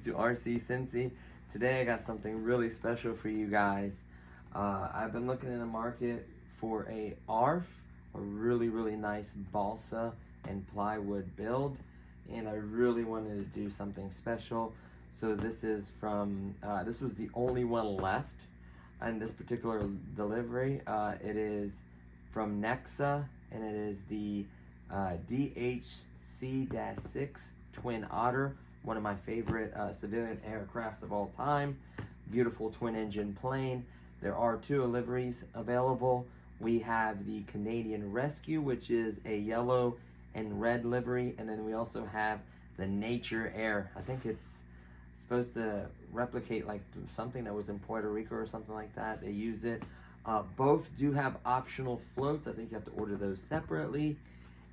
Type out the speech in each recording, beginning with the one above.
to RC Cincy. Today I got something really special for you guys. I've been looking in the market for a ARF, a really nice balsa and plywood build, and I really wanted to do something special. So this is from, this was the only one left in this particular delivery. It is from Nexa, and it is the DHC-6 Twin Otter, one of my favorite civilian aircrafts of all time. Beautiful twin engine plane. There are two liveries available. We have the Canadian Rescue, which is a yellow and red livery, and then we also have the Nature Air. I think it's supposed to replicate like something that was in Puerto Rico or something like that. They use it. Both do have optional floats. I think you have to order those separately.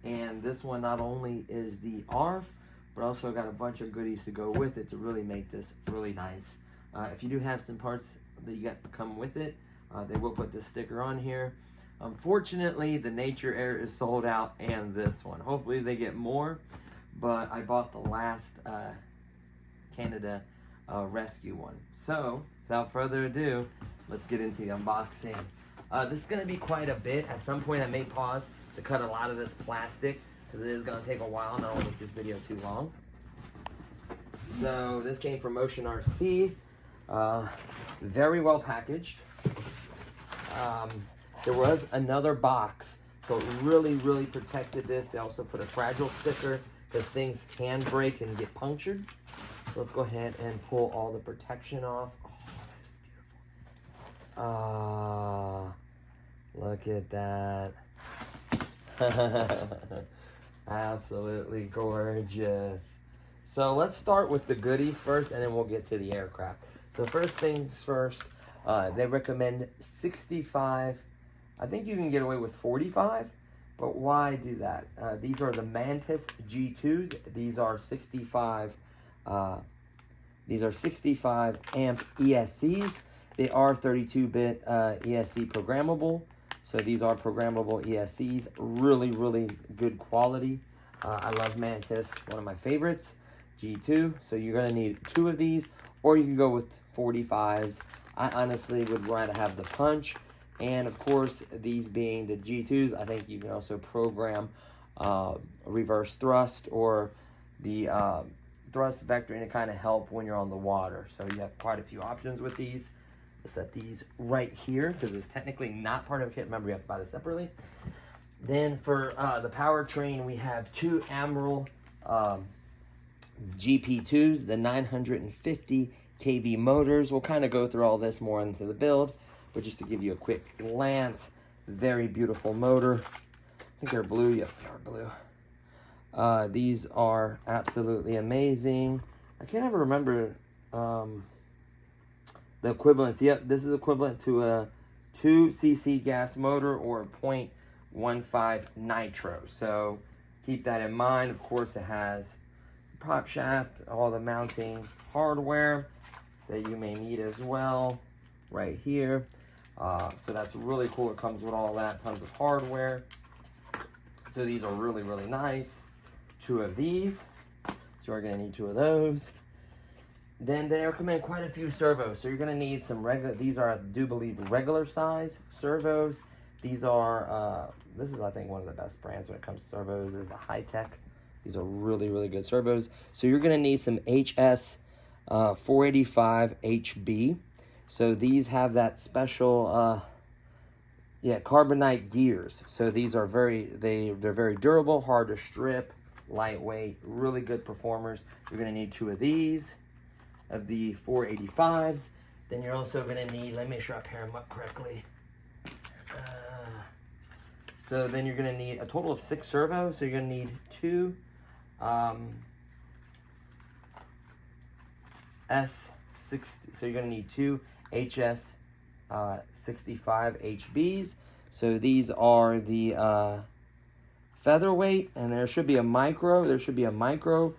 And this one not only is the ARF, but also got a bunch of goodies to go with it to really make this really nice. If you do have some parts that you got to come with it, they will put this sticker on here. Unfortunately, the Nature Air is sold out, and this one. Hopefully they get more, but I bought the last Canada Rescue one. So, without further ado, let's get into the unboxing. This is going to be quite a bit. At some point I may pause to cut a lot of this plastic, because it is going to take a while, and I don't want to make this video too long. So, this came from Ocean RC. Very well packaged. There was another box, so it really protected this. They also put a fragile sticker, because things can break and get punctured. So let's go ahead and pull all the protection off. Oh, that is beautiful. Look at that. Absolutely gorgeous. So let's start with the goodies first, and then we'll get to the aircraft. So first things first, they recommend 65. I think you can get away with 45, but why do that? These are the Mantis G2s. These are 65 amp ESCs. They are 32-bit ESC programmable. So these are programmable ESCs. Really good quality. I love Mantis, one of my favorites. G2. So you're gonna need 2 of these, or you can go with 45s. I honestly would rather have the punch. And of course, these being the G2s, I think you can also program reverse thrust or the thrust vectoring to kind of help when you're on the water. So you have quite a few options with these. Let's set these right here, because it's technically not part of a kit. Remember, you have to buy this separately. Then for the powertrain, we have 2 Emerald GP2s, the 950 kV motors. We'll kind of go through all this more into the build, but just to give you a quick glance, very beautiful motor. I think they're blue. Yep, they are blue. These are absolutely amazing. I can't ever remember the equivalents. Yep, this is equivalent to a 2cc gas motor or a 0.15 nitro. So keep that in mind. Of course, it has prop shaft, all the mounting hardware that you may need as well right here. So that's really cool. It comes with all that, tons of hardware. So these are really nice. 2 of these. So we're gonna need 2 of those. Then they recommend quite a few servos. So you're gonna need some regular, these are, I do believe, regular size servos. These are, this is, I think, one of the best brands when it comes to servos, is the High-Tech. These are really good servos. So you're gonna need some HS 485 HB. So these have that special, carbonite gears. So these are they're very durable, hard to strip, lightweight, really good performers. You're gonna need 2 of these, of the 485s. Then you're also gonna need, let me make sure I pair them up correctly. So then you're gonna need a total of 6 servos. So you're gonna need 2 S60. So you're gonna need 2 HS 65 HBs. So these are the featherweight, and there should be a micro. There should be a micro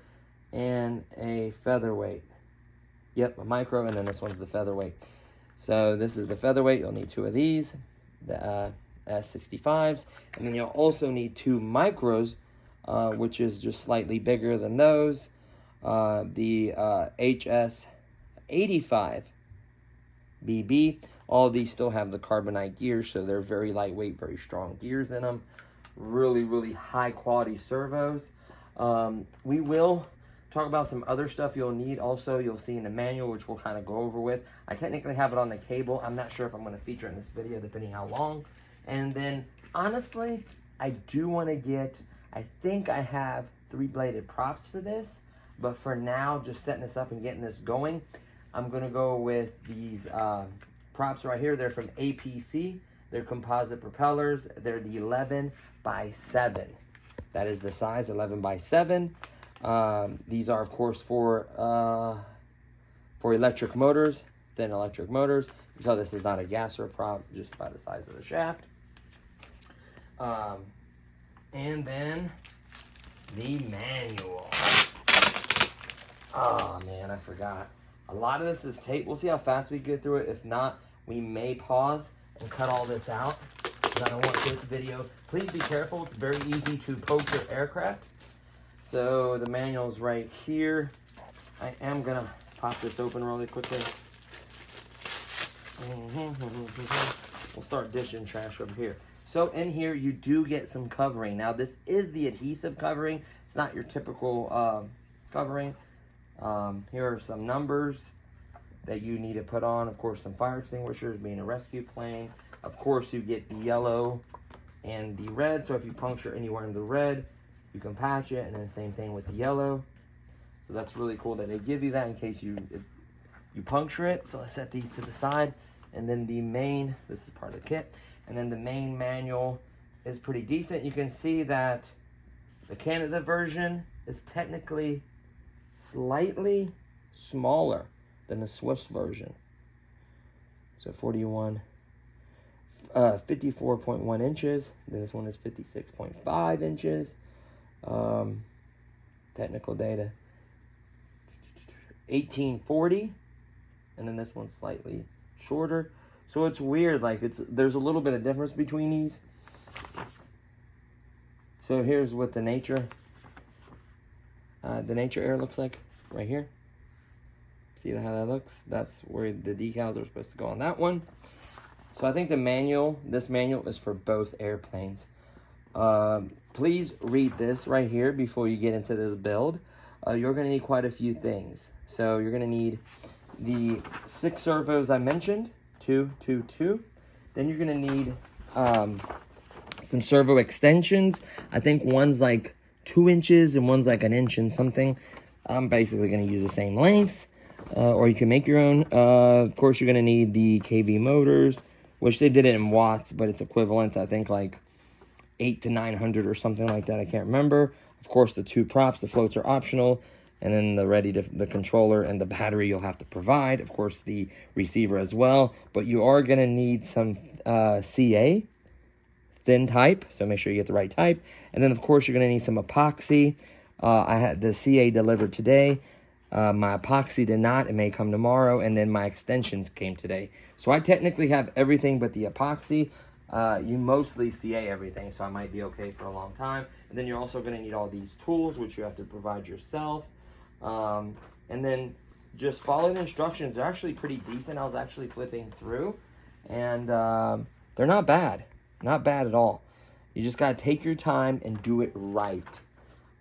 and a featherweight. Yep, a micro, and then this one's the featherweight. So this is the featherweight. You'll need 2 of these, the S65s, and then you'll also need 2 micros, which is just slightly bigger than those. the HS-85BB. All of these still have the carbonite gears, so they're very lightweight, very strong gears in them. Really, really high quality servos. We will talk about some other stuff you'll need also. You'll see in the manual, which we'll kind of go over with. I technically have it on the cable. I'm not sure if I'm going to feature it in this video, depending how long. And then, honestly, I do want to get, I think I have 3-bladed props for this. But for now, just setting this up and getting this going, I'm going to go with these props right here. They're from APC. They're composite propellers. They're the 11x7. That is the size, 11x7. These are, of course, for electric motors, thin electric motors. You saw this is not a gasser prop, just by the size of the shaft. And then the manual. Oh, man, I forgot. A lot of this is tape. We'll see how fast we get through it. If not, we may pause and cut all this out, because I don't want this video. Please be careful. It's very easy to poke your aircraft. So the manual's right here. I am going to pop this open really quickly. We'll start dishing trash over here. So in here, you do get some covering. Now, this is the adhesive covering. It's not your typical covering. Here are some numbers that you need to put on. Of course, some fire extinguishers, being a rescue plane. Of course, you get the yellow and the red. So if you puncture anywhere in the red, you can patch it. And then same thing with the yellow. So that's really cool that they give you that in case you puncture it. So let's set these to the side. And then the main, this is part of the kit. And then the main manual is pretty decent. You can see that the Canada version is technically slightly smaller than the Swiss version. So 54.1 inches. Then this one is 56.5 inches. Technical data, 1840. And then this one's slightly shorter. So it's weird, like there's a little bit of difference between these. So here's what the Nature Air looks like right here. See how that looks? That's where the decals are supposed to go on that one. So I think this manual is for both airplanes. Please read this right here before you get into this build. You're going to need quite a few things. So you're going to need the 6 servos I mentioned, 2, 2, 2. Then you're going to need some servo extensions. I think one's like 2 inches and one's like 1 inch and something. I'm basically going to use the same lengths, or you can make your own. Of course, you're going to need the KV motors, which they did it in watts, but it's equivalent to, I think, like 800 to 900 or something like that. I can't remember. Of course, the 2 props, the floats are optional. And then the controller and the battery you'll have to provide. Of course, the receiver as well. But you are going to need some CA, thin type. So make sure you get the right type. And then, of course, you're going to need some epoxy. I had the CA delivered today. My epoxy did not. It may come tomorrow. And then my extensions came today. So I technically have everything but the epoxy. You mostly CA everything, so I might be okay for a long time. And then you're also going to need all these tools, which you have to provide yourself. And then just follow the instructions. They're actually pretty decent. I was actually flipping through, and they're not bad. Not bad at all. You just got to take your time and do it right.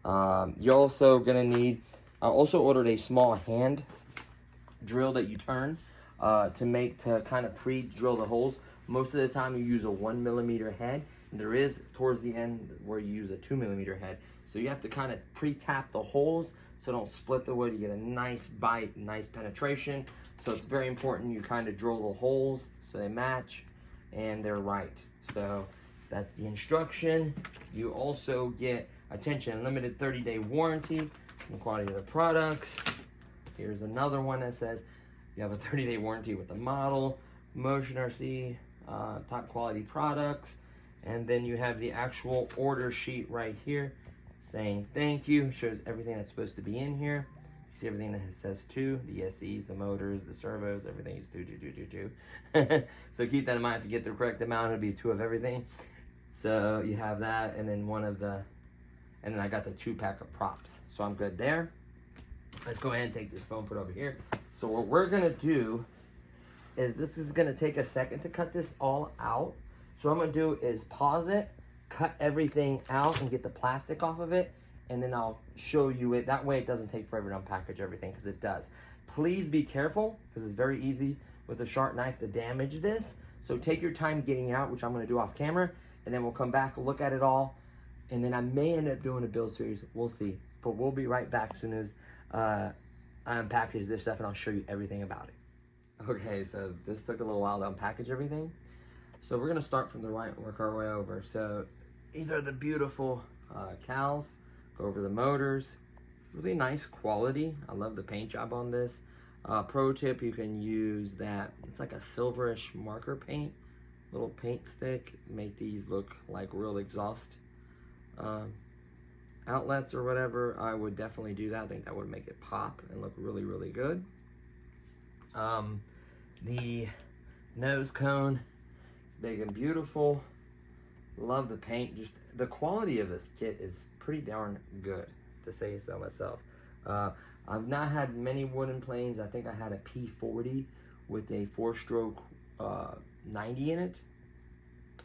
You're also going to need, I also ordered a small hand drill that you turn to kind of pre-drill the holes. Most of the time you use a 1mm head. There is towards the end where you use a 2mm head. So you have to kind of pre-tap the holes so don't split the wood. You get a nice bite, nice penetration. So it's very important you kind of drill the holes so they match and they're right. So that's the instruction. You also get, attention, limited 30-day warranty on the quality of the products. Here's another one that says you have a 30-day warranty with the model, Motion RC, top quality products. And then you have the actual order sheet right here saying thank you. Shows everything that's supposed to be in here. You see everything that says 2, the SEs, the motors, the servos, everything is 2, 2, 2, 2, 2. So keep that in mind. If you get the correct amount, it'll be 2 of everything. So you have that, and then and then I got the 2-pack of props. So I'm good there. Let's go ahead and take this phone, put it over here. So what we're gonna do is, this is gonna take a second to cut this all out. So what I'm gonna do is pause it, cut everything out and get the plastic off of it, and then I'll show you it. That way it doesn't take forever to unpackage everything, because it does. Please be careful, because it's very easy with a sharp knife to damage this. So take your time getting out, which I'm gonna do off camera, and then we'll come back, look at it all, and then I may end up doing a build series, we'll see. But we'll be right back as soon as I unpackage this stuff, and I'll show you everything about it. Okay, so this took a little while to unpackage everything. So we're gonna start from the right and work our way over. So these are the beautiful cowls. Go over the motors. Really nice quality. I love the paint job on this. Pro tip, you can use that, it's like a silverish marker paint, little paint stick. Make these look like real exhaust outlets or whatever. I would definitely do that. I think that would make it pop and look really, really good. The nose cone, it's big and beautiful. Love the paint. Just the quality of this kit is pretty darn good, to say so myself. I've not had many wooden planes. I think I had a P40 with a 4-stroke 90 in it,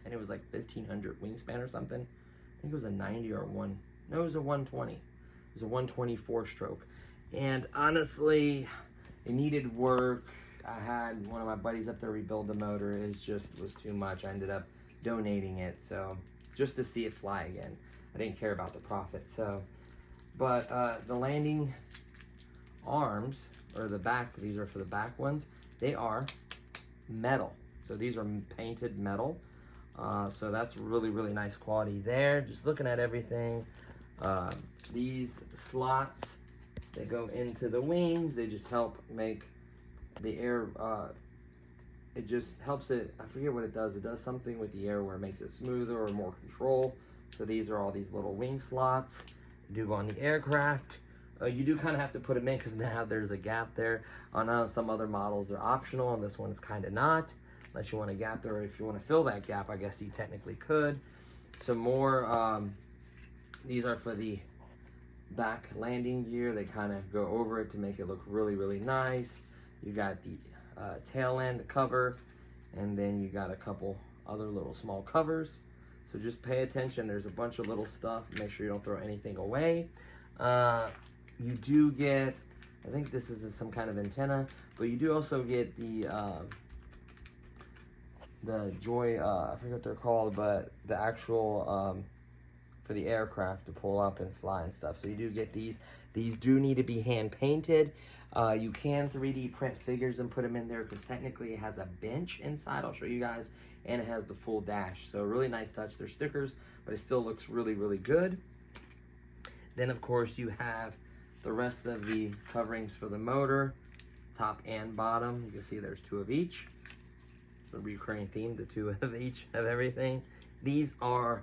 and it was like 1500 wingspan or something. I think it was a 90 or one. No, it was a 120. It was a 124 stroke, and honestly, it needed work. I had one of my buddies up there rebuild the motor. It just was too much. I ended up donating it, so just to see it fly again. I didn't care about the profit. So, but the landing arms, or the back, these are for the back ones, they are metal. So these are painted metal. So that's really, really nice quality there. Just looking at everything. These slots, they go into the wings. They just help make the air, it just helps it, I forget what it does. It does something with the air where it makes it smoother or more control. So these are all these little wing slots. You do go on the aircraft. You do kind of have to put them in, because now there's a gap there. On some other models, they're optional, and this one is kind of not. Unless you want a gap there, or if you want to fill that gap, I guess you technically could. Some more, these are for the back landing gear. They kind of go over it to make it look really, really nice. You got the tail end cover, and then you got a couple other little small covers. So just pay attention. There's a bunch of little stuff. Make sure you don't throw anything away. You do get, I think this is some kind of antenna, but you do also get the Joy, I forget what they're called, but the actual, for the aircraft to pull up and fly and stuff. So you do get these. These do need to be hand painted. You can 3D print figures and put them in there, because technically it has a bench inside. I'll show you guys. And it has the full dash. So really nice touch. They're stickers, but it still looks really, really good. Then of course you have the rest of the coverings for the motor, top and bottom. You can see there's 2 of each. It's a recurring theme, the 2 of each of everything. These are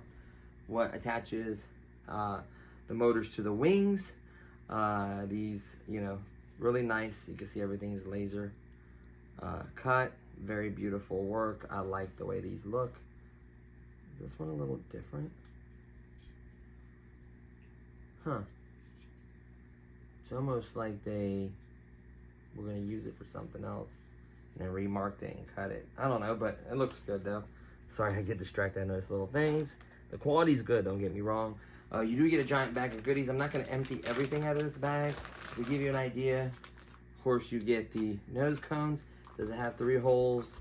what attaches the motors to the wings. These, you know, really nice. You can see everything is laser cut. Very beautiful work. I like the way these look. Is this one a little different? Huh. It's almost like they were going to use it for something else and then remarked it and cut it. I don't know, but it looks good though. Sorry, I get distracted. I notice little things. The quality's good, don't get me wrong. You do get a giant bag of goodies. I'm not going to empty everything out of this bag. To give you an idea, of course, you get the nose cones. Does it have 3 holes?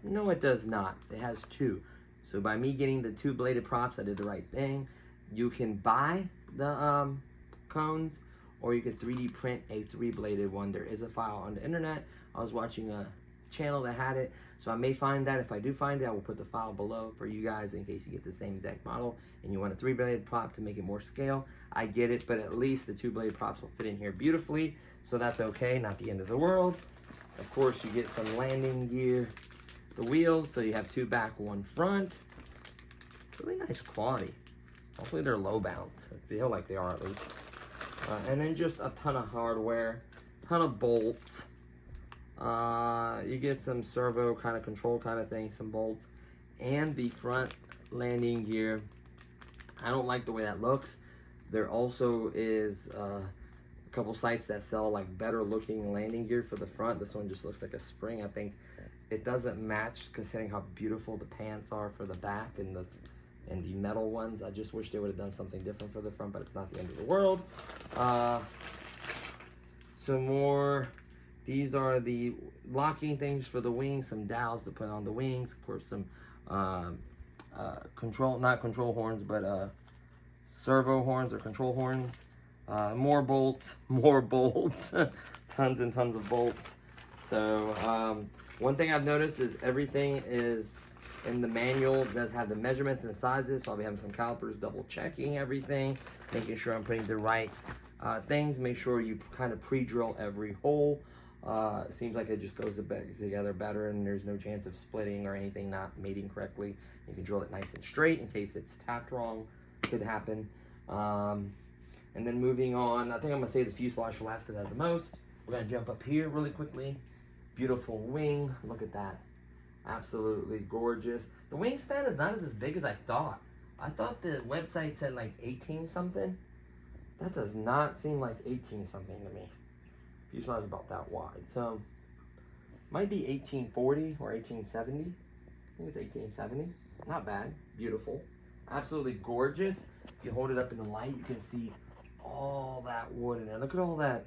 No, it does not. It has 2. So by me getting the 2 bladed props, I did the right thing. You can buy the cones, or you can 3D print a 3-bladed one. There is a file on the internet. I was watching a channel that had it, so I may find that. If I do find it, I will put the file below for you guys in case you get the same exact model and you want a 3-bladed prop to make it more scale. I get it, but at least the 2-bladed props will fit in here beautifully, so that's okay, not the end of the world. Of course, you get some landing gear, the wheels, so you have 2 back, 1 front. Really nice quality. Hopefully they're low bounce. I feel like they are at least. And then just a ton of hardware, ton of bolts. You get some servo kind of control kind of thing, some bolts, and the front landing gear. I don't like the way that looks. There also is a couple sites that sell like better looking landing gear for the front. This one just looks like a spring. I think it doesn't match considering how beautiful the pants are for the back and the metal ones. I just wish they would have done something different for the front, but it's not the end of the world. Some more, these are the locking things for the wings, some dowels to put on the wings, of course some not control horns, but servo horns or control horns. More bolts, tons and tons of bolts. So one thing I've noticed is everything is in the manual. It does have the measurements and sizes, so I'll be having some calipers, double checking everything, making sure I'm putting the right things. Make sure you kind of pre-drill every hole. It seems like it just goes together better, and there's no chance of splitting or anything not mating correctly. You can drill it nice and straight in case it's tapped wrong. Could happen. And then moving on, I think I'm gonna save the fuselage for last because it has the most. We're gonna jump up here really quickly. Beautiful wing, look at that. Absolutely gorgeous. The wingspan is not as big as I thought. I thought the website said like 18 something. That does not seem like 18 something to me. Fuselage is about that wide. So, might be 1840 or 1870. I think it's 1870. Not bad, beautiful. Absolutely gorgeous. If you hold it up in the light, you can see all that wood in there. Look at all that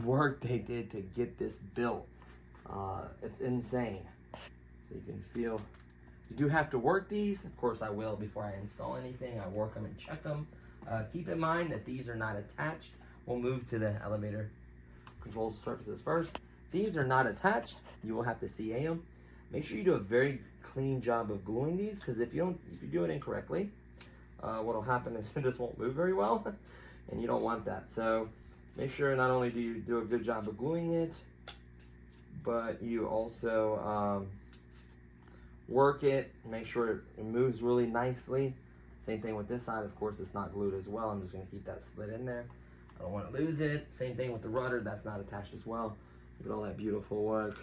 work they did to get this built. It's insane. So you can feel, you do have to work these. Of course I will before I install anything. I work them and check them. Keep in mind that these are not attached. We'll move to the elevator control surfaces first. These are not attached. You will have to CA them. Make sure you do a very clean job of gluing these, because if you do it incorrectly, what will happen is this won't move very well, and you don't want that. So make sure not only do you do a good job of gluing it, but you also work it, make sure it moves really nicely. Same thing with this side. Of course, it's not glued as well. I'm just going to keep that slit in there. I don't want to lose it. Same thing with the rudder. That's not attached as well. Look at all that beautiful work.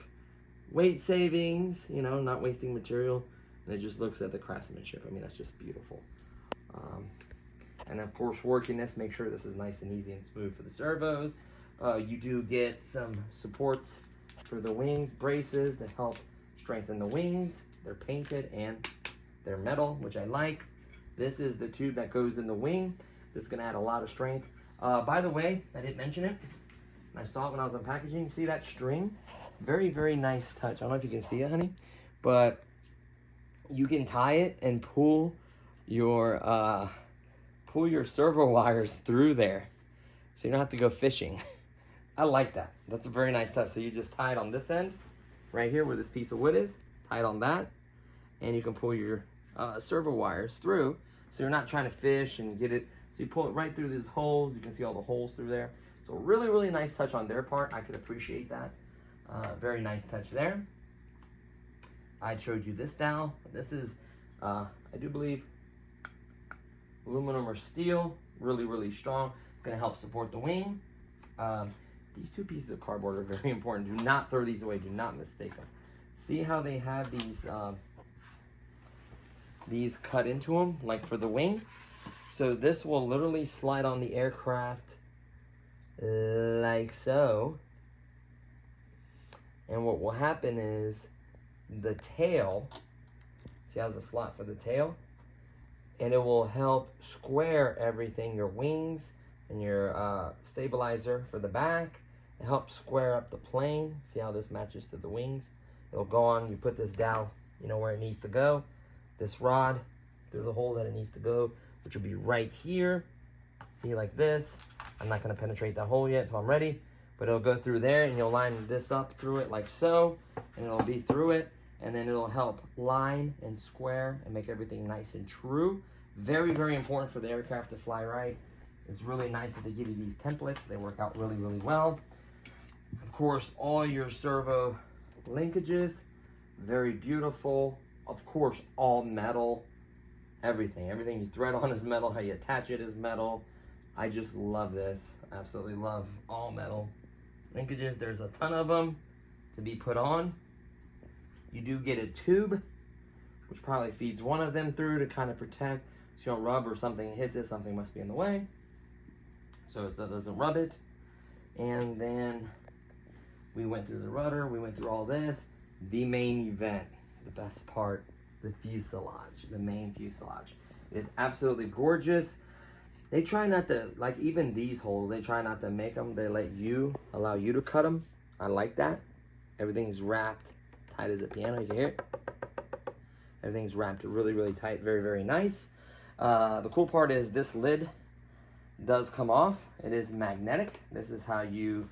Weight savings, you know, not wasting material. And it just looks at the craftsmanship. I mean, that's just beautiful. And of course, working this, make sure this is nice and easy and smooth for the servos. You do get some supports for the wings, braces that help strengthen the wings. They're painted and they're metal, which I like. This is the tube that goes in the wing. This is gonna add a lot of strength. By the way, I didn't mention it. I saw it when I was unpackaging. See that string? Very, very nice touch. I don't know if you can see it, honey, but you can tie it and pull your servo wires through there, so you don't have to go fishing. I like that. That's a very nice touch. So you just tie it on this end, right here where this piece of wood is, tie it on that, and you can pull your servo wires through, so you're not trying to fish and get it. So you pull it right through these holes. You can see all the holes through there. So really, really nice touch on their part. I could appreciate that. Very nice touch there. I showed you this dowel. This is, I do believe, aluminum or steel. Really, really strong. It's going to help support the wing. These two pieces of cardboard are very important. Do not throw these away. Do not mistake them. See how they have these cut into them, like for the wing? So this will literally slide on the aircraft like so. And what will happen is the tail, see how there's a slot for the tail? And it will help square everything, your wings and your stabilizer for the back. It helps square up the plane. See how this matches to the wings? It'll go on, you put this dowel, you know where it needs to go. This rod, there's a hole that it needs to go, which will be right here. See, like this. I'm not gonna penetrate that hole yet until I'm ready, but it'll go through there, and you'll line this up through it like so, and it'll be through it, and then it'll help line and square and make everything nice and true. Very, very important for the aircraft to fly right. It's really nice that they give you these templates. They work out really, really well. Of course, all your servo linkages, very beautiful. Of course, all metal, everything you thread on is metal, how you attach it is metal. I just love this. Absolutely love all metal linkages. There's a ton of them to be put on. You do get a tube, which probably feeds one of them through to kind of protect, so you don't rub or something hits it, something must be in the way. so it doesn't rub it. And then we went through the rudder, we went through all this. The main event, the best part, the fuselage, the main fuselage. It is absolutely gorgeous. They try not to, like even these holes, they try not to make them. They allow you to cut them. I like that. Everything's wrapped tight as a piano, you can hear it. Everything's wrapped really, really tight, very, very nice. The cool part is this lid does come off. It is magnetic. This is how you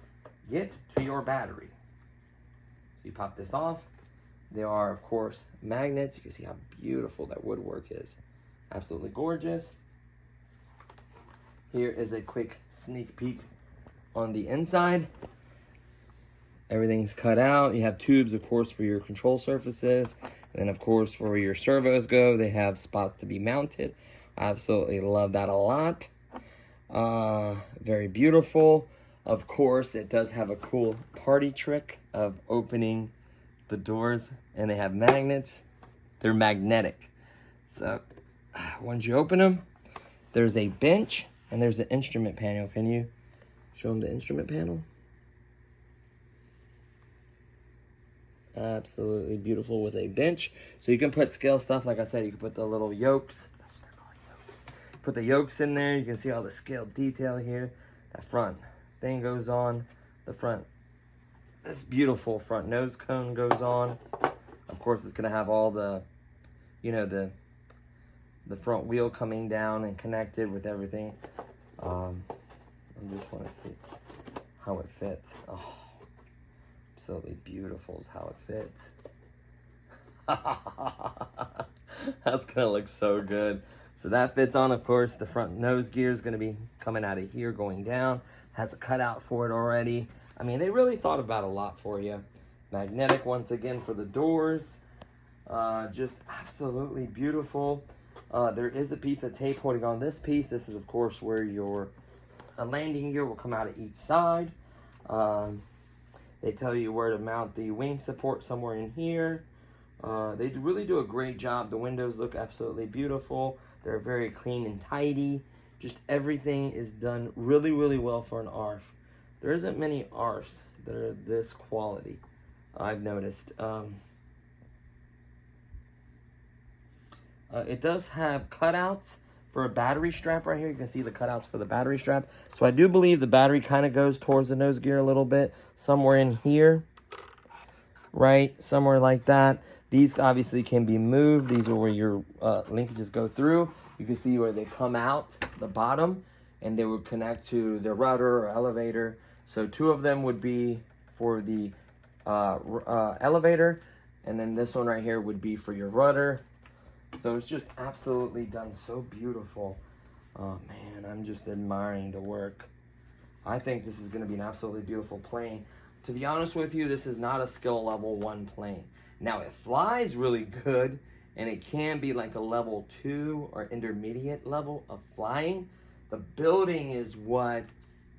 get to your battery. So you pop this off. There are, of course, magnets. You can see how beautiful that woodwork is. Absolutely gorgeous. Here is a quick sneak peek on the inside. Everything's cut out. You have tubes, of course, for your control surfaces. And then, of course, for where your servos go, they have spots to be mounted. I absolutely love that a lot. Very beautiful. Of course, it does have a cool party trick of opening the doors, and they have magnets. They're magnetic. So once you open them, there's a bench and there's an instrument panel. Can you show them the instrument panel? Absolutely beautiful with a bench. So you can put scale stuff, like I said, you can put the little yokes. That's what they're called, yokes. Put the yokes in there. You can see all the scale detail here. That front thing goes on. The front, this beautiful front nose cone goes on. Of course, it's gonna have all the, you know, the front wheel coming down and connected with everything. I just want to see how it fits. Oh, absolutely beautiful is how it fits. That's gonna look so good. So that fits on, of course. The front nose gear is gonna be coming out of here, going down. Has a cutout for it already. I mean, they really thought about a lot for you. Magnetic once again for the doors. Just absolutely beautiful. There is a piece of tape holding on this piece. This is, of course, where your landing gear will come out of each side. They tell you where to mount the wing support somewhere in here. They really do a great job. The windows look absolutely beautiful. They're very clean and tidy. Just everything is done really, really well for an ARF. There isn't many ARFs that are this quality, I've noticed. It does have cutouts for a battery strap right here. You can see the cutouts for the battery strap. So I do believe the battery kind of goes towards the nose gear a little bit. Somewhere in here, right? Somewhere like that. These obviously can be moved. These are where your linkages go through. You can see where they come out the bottom, and they would connect to the rudder or elevator. So two of them would be for the elevator, and then this one right here would be for your rudder. So it's just absolutely done so beautiful. Oh man, I'm just admiring the work. I think this is going to be an absolutely beautiful plane. To be honest with you, this is not a skill level 1 plane. Now it flies really good, and it can be like a level 2 or intermediate level of flying. The building is what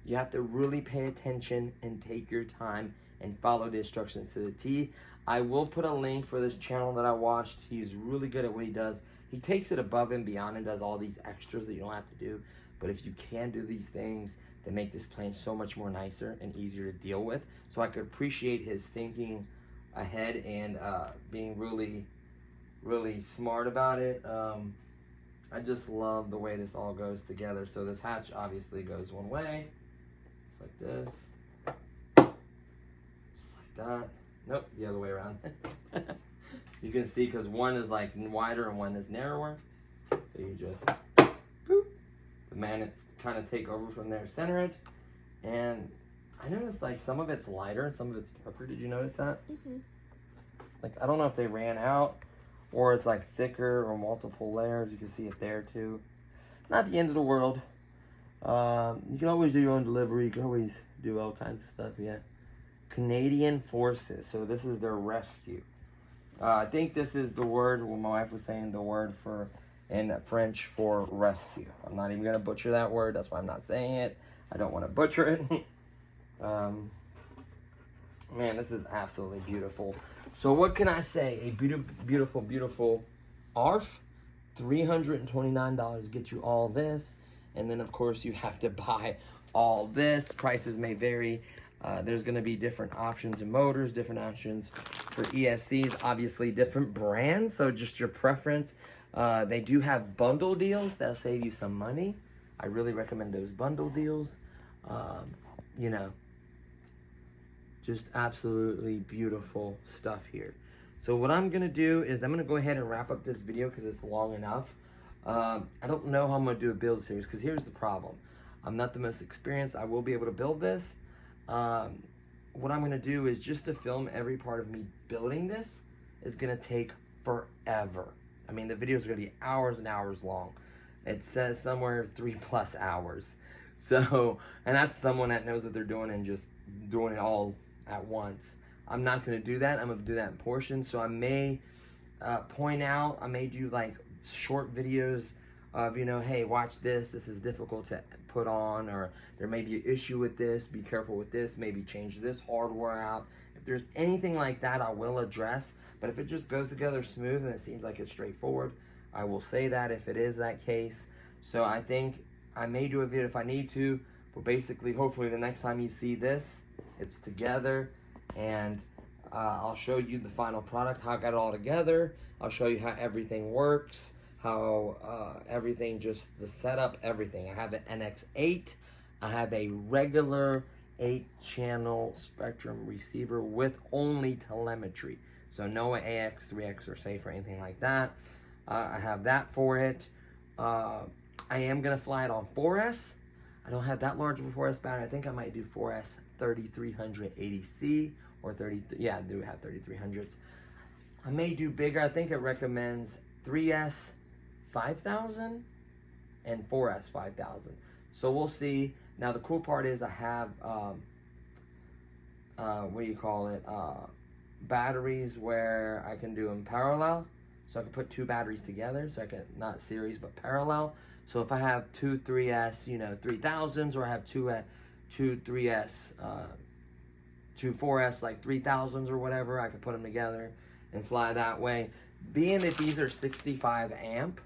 you have to really pay attention and take your time and follow the instructions to the T. I will put a link for this channel that I watched. He's really good at what he does. He takes it above and beyond and does all these extras that you don't have to do. But if you can do these things, they make this plane so much more nicer and easier to deal with. So I could appreciate his thinking ahead and being really, really smart about it. I just love the way this all goes together. So this hatch obviously goes one way. It's like this. Just like that. Nope, the other way around. You can see because one is like wider and one is narrower. So you just, boop. The magnets kind of take over from there, center it. And I noticed like some of it's lighter and some of it's darker. Did you notice that? Mm-hmm. Like, I don't know if they ran out or it's like thicker or multiple layers. You can see it there too. Not the end of the world. You can always do your own delivery. You can always do all kinds of stuff, yeah. Canadian Forces. So this is their rescue. I think this is the word, well, my wife was saying the word for, in French for rescue. I'm not even going to butcher that word. That's why I'm not saying it. I don't want to butcher it. Man, this is absolutely beautiful. So what can I say? A beautiful, beautiful ARF. $329 get you all this. And then, of course, you have to buy all this. Prices may vary. There's going to be different options in motors, different options for ESCs, obviously different brands, so just your preference. They do have bundle deals that'll save you some money. I really recommend those bundle deals. You know, just absolutely beautiful stuff here. So what I'm going to do is I'm going to go ahead and wrap up this video because it's long enough. I don't know how I'm going to do a build series because here's the problem. I'm not the most experienced. I will be able to build this. What I'm going to do is just to film every part of me building this is going to take forever. I mean, the videos are going to be hours and hours long. It says somewhere 3+ hours. So, and that's someone that knows what they're doing and just doing it all at once. I'm not going to do that. I'm going to do that in portions. So I may point out, I may do like short videos of, you know, hey, watch this. This is difficult to put on, or there may be an issue with this. Be careful with this. Maybe change this hardware out. If there's anything like that, I will address. But if it just goes together smooth and it seems like it's straightforward, I will say that if it is that case. So I think I may do a video if I need to, but basically, hopefully the next time you see this, it's together, and I'll show you the final product, how I got it all together. I'll show you how everything works, how everything, just the setup, everything. I have an NX8. I have a regular 8-channel Spectrum receiver with only telemetry. So no AX, 3X, or safe or anything like that. I have that for it. I am going to fly it on 4S. I don't have that large of a 4S battery. I think I might do 4S 3380C or 30. Yeah, I do have 3300s. I may do bigger. I think it recommends 3S 5000 and 4S 5000. So we'll see. Now the cool part is I have what do you call it? Batteries where I can do them parallel. So I can put 2 batteries together, so I can, not series, but parallel. So if I have 2 3S, you know, 3000s, or I have 2 3S, 2 4S, like 3000s or whatever, I can put them together and fly that way. Being that these are 65 amp,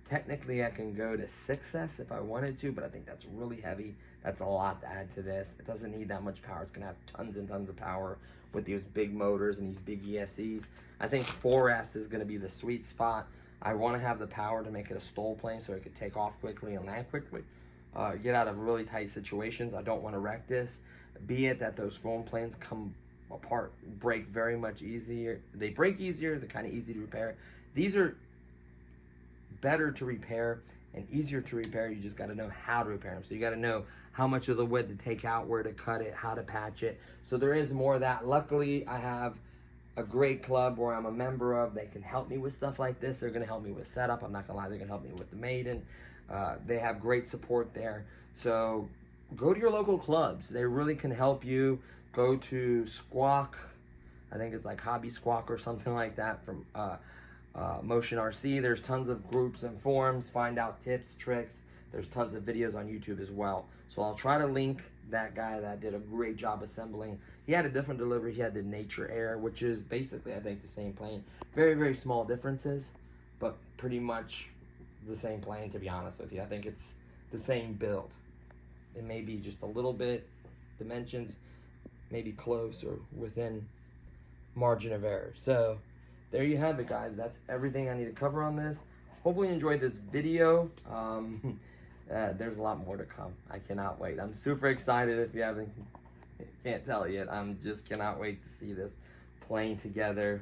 technically I can go to 6S if I wanted to, but I think that's really heavy. That's a lot to add to this. It doesn't need that much power. It's gonna have tons and tons of power with these big motors and these big ESCs. I think 4S is gonna be the sweet spot. I wanna have the power to make it a STOL plane so it could take off quickly and land quickly. Get out of really tight situations. I don't wanna wreck this. Be it that those foam planes come apart, break very much easier. They break easier, they're kinda easy to repair. These are better to repair and easier to repair. You just got to know how to repair them. So you got to know how much of the wood to take out, where to cut it, how to patch it. So there is more of that. Luckily, I have a great club where I'm a member of. They can help me with stuff like this. They're going to help me with setup. I'm not going to lie. They're going to help me with the Maiden. They have great support there. So go to your local clubs. They really can help you. Go to Squawk. I think it's like Hobby Squawk or something like that from Motion RC. There's tons of groups and forums. Find out tips, tricks. There's tons of videos on YouTube as well. So I'll try to link that guy that did a great job assembling. He had a different delivery. He had the Nature Air, which is basically, I think, the same plane. Very, very small differences, but pretty much the same plane, to be honest with you. I think it's the same build. It may be just a little bit, dimensions, maybe close or within margin of error. So there you have it, guys. That's everything I need to cover on this. Hopefully you enjoyed this video. There's a lot more to come. I cannot wait. I'm super excited. If you can't tell yet, I'm just cannot wait to see this plane together.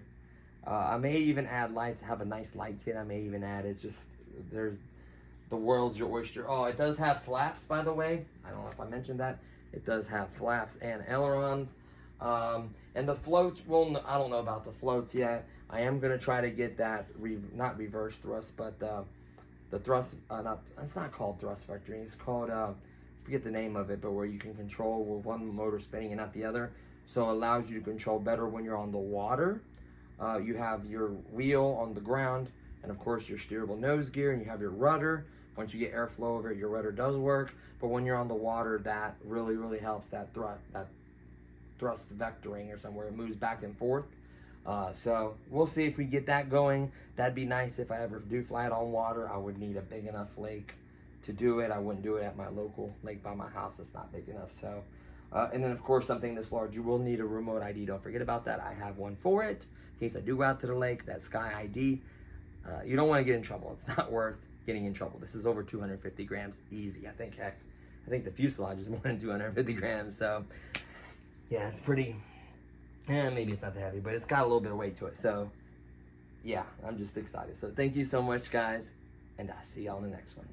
I may even add lights, have a nice light kit. I may even add, it's just, there's, the world's your oyster. Oh, it does have flaps, by the way. I don't know if I mentioned that. It does have flaps and ailerons. And the floats, well, I don't know about the floats yet. I am going to try to get that, not reverse thrust, but the thrust, it's not called thrust vectoring. It's called, forget the name of it, but where you can control with one motor spinning and not the other. So it allows you to control better when you're on the water. You have your wheel on the ground, and of course your steerable nose gear, and you have your rudder. Once you get airflow over it, your rudder does work. But when you're on the water, that really, really helps that thrust vectoring or somewhere. It moves back and forth. So we'll see if we get that going. That'd be nice if I ever do fly it on water. I would need a big enough lake to do it. I wouldn't do it at my local lake by my house. It's not big enough. So, and then of course, something this large, you will need a remote ID. Don't forget about that. I have one for it in case I do go out to the lake. That Sky ID. You don't want to get in trouble. It's not worth getting in trouble. This is over 250 grams easy. I think the fuselage is more than 250 grams. So yeah, it's pretty. Maybe it's not that heavy, but it's got a little bit of weight to it. So yeah, I'm just excited. So thank you so much, guys, and I'll see y'all in the next one.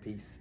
Peace.